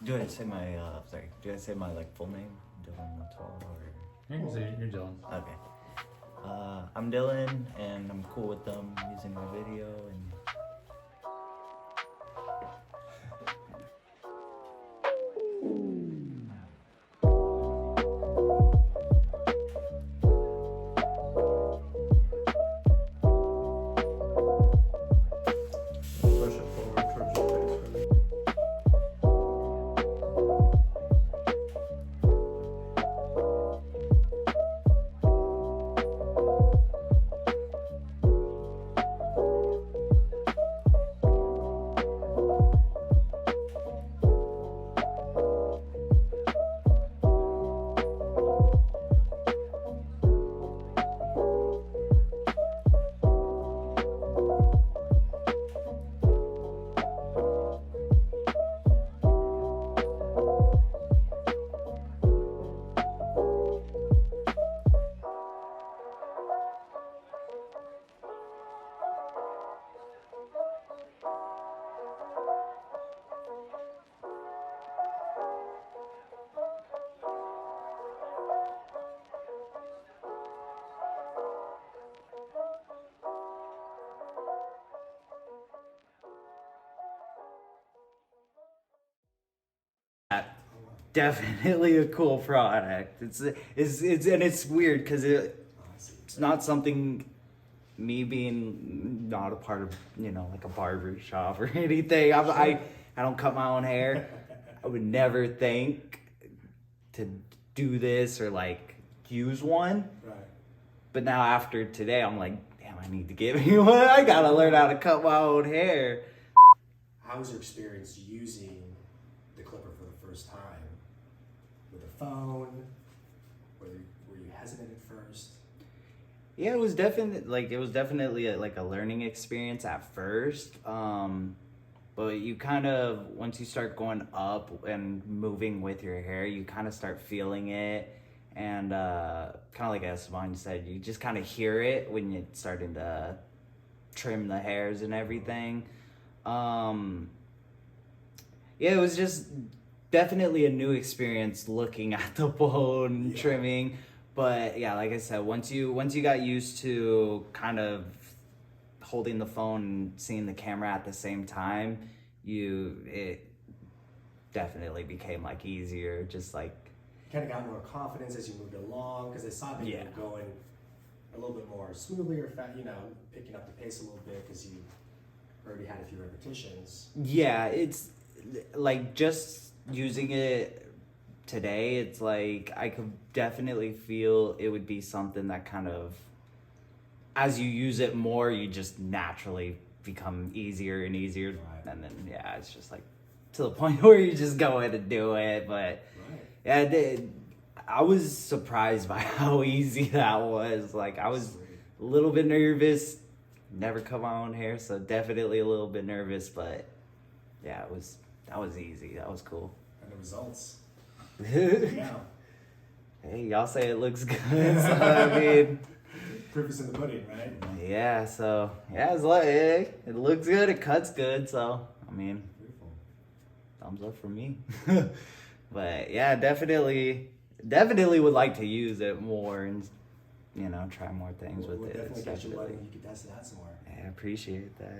Do I say my do I say my like full name? Dylan Latour or You can say you're Dylan. okay. I'm Dylan and I'm cool with them using my video and Push it forward towards your face, really. definitely a cool product. It's weird because it's not something me being not a part of like a barber shop or anything. I don't cut my own hair. I would never think to do this or like use one. Right. But now after today, I'm like, damn, I need to get me one. I gotta learn how to cut my own hair. How was your experience using the clipper for the first time? With a phone? Were you hesitant at first? Yeah, it was definitely like a learning experience at first. But you kind of, once you start going up and moving with your hair, you kind of start feeling it. And kind of like Esteban said, you just kind of hear it when you're starting to trim the hairs and everything. Yeah, it was just definitely a new experience looking at the bone trimming. But yeah, like I said, once you got used to kind of holding the phone and seeing the camera at the same time, it definitely became like easier, just like Kind of got more confidence as you moved along because I saw that you were going a little bit more smoothly or picking up the pace a little bit because you already had a few repetitions. yeah, it's like just using it today, it's like I could definitely feel it would be something that kind of, as you use it more, you just naturally become easier and easier. Right. And then yeah, it's just like to the point where you just go in and do it. But yeah, I was surprised by how easy that was. Like I was a little bit nervous, never cut my own hair, so definitely a little bit nervous, but yeah, that was easy. That was cool. And the results. Hey, Yeah. y'all say it looks good, so I mean, Proof is in the pudding, right? yeah, so yeah, it looks good, it cuts good, so I mean, Beautiful. thumbs up for me. But yeah, definitely would like to use it more and try more things with We'll it. definitely It's get you definitely, money. You can test it out some more. I appreciate that.